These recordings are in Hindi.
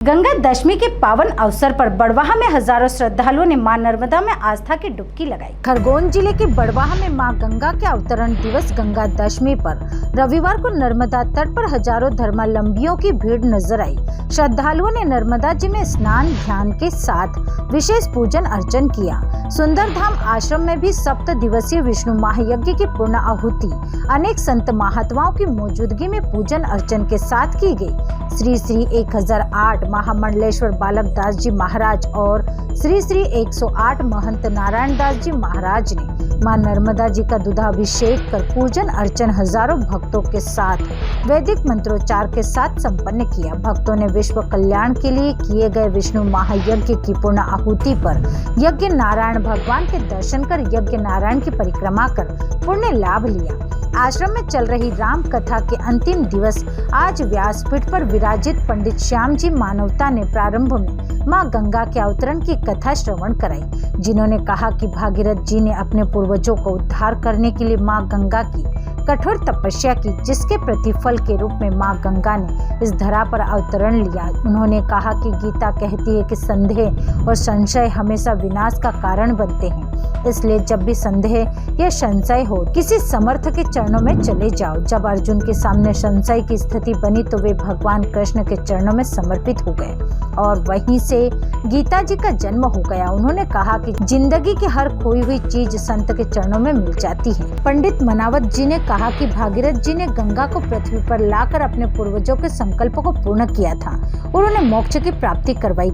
गंगा दशमी के पावन अवसर पर बड़वाहा में हजारों श्रद्धालुओं ने मां नर्मदा में आस्था की डुबकी लगाई। खरगोन जिले के बड़वाहा में मां गंगा के अवतरण दिवस गंगा दशमी पर रविवार को नर्मदा तट पर हजारों धर्मावलंबियों की भीड़ नजर आई। श्रद्धालुओं ने नर्मदा जी में स्नान ध्यान के साथ विशेष पूजन अर्चन किया। सुंदरधाम आश्रम में भी 7 दिवसीय विष्णु महायज्ञ की पूर्ण आहुति अनेक संत महात्माओं की मौजूदगी में पूजन अर्चन के साथ की गई। श्री श्री 1008 महामंडलेश्वर बालक दास जी महाराज और श्री श्री 108 महंत नारायण दास जी महाराज ने मां नर्मदा जी का दुधाभिषेक कर पूजन अर्चन हजारों भक्तों के साथ वैदिक मंत्रोच्चार के साथ संपन्न किया। भक्तों ने विश्व कल्याण के लिए किए गए विष्णु महायज्ञ की पूर्ण आहुति पर यज्ञ नारायण भगवान के दर्शन कर यज्ञ नारायण की परिक्रमा कर पुण्य लाभ लिया। आश्रम में चल रही राम कथा के अंतिम दिवस आज व्यासपीठ पर विराजित पंडित श्याम जी मानवता ने प्रारंभ में मां गंगा के अवतरण की कथा श्रवण कराई, जिन्होंने कहा कि भागीरथ जी ने अपने पूर्वजों को उद्धार करने के लिए मां गंगा की कठोर तपस्या की, जिसके प्रतिफल के रूप में मां गंगा ने इस धरा पर अवतरण लिया। उन्होंने कहा कि गीता कहती है कि संदेह और संशय हमेशा विनाश का कारण बनते हैं, इसलिए जब भी संदेह या संशय हो किसी समर्थ के चरणों में चले जाओ। जब अर्जुन के सामने संशय की स्थिति बनी तो वे भगवान कृष्ण के चरणों में समर्पित हो गए और वहीं से गीता जी का जन्म हो गया। उन्होंने कहा कि जिंदगी की हर खोई हुई चीज संत के चरणों में मिल जाती है। पंडित मनावत जी ने कहा कि भागीरथ जी ने गंगा को पृथ्वी पर लाकर अपने पूर्वजों के संकल्प को पूर्ण किया था और उन्हें मोक्ष की प्राप्ति करवाई।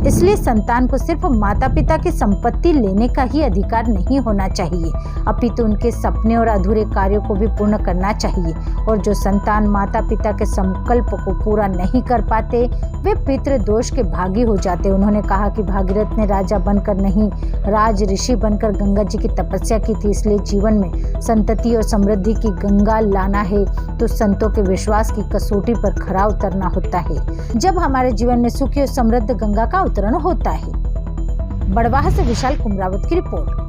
इसलिए संतान को सिर्फ माता पिता की संपत्ति लेने का ही अधिकार नहीं होना चाहिए, अपितु उनके सपने और अधूरे कार्यों को भी पूर्ण करना चाहिए। और जो संतान माता पिता के संकल्प को पूरा नहीं कर पाते वे पितृ दोष के भागी हो जाते। उन्होंने कहा कि भागीरथ ने राजा बनकर नहीं, राज ऋषि बनकर गंगा जी की तपस्या की थी। इसलिए जीवन में संतति और समृद्धि की गंगा लाना है तो संतों के विश्वास की कसौटी पर खरा उतरना होता है। जब हमारे जीवन में सुखी और समृद्ध गंगा का अवतरण होता है। बड़वाहा से विशाल कुमरावत की रिपोर्ट।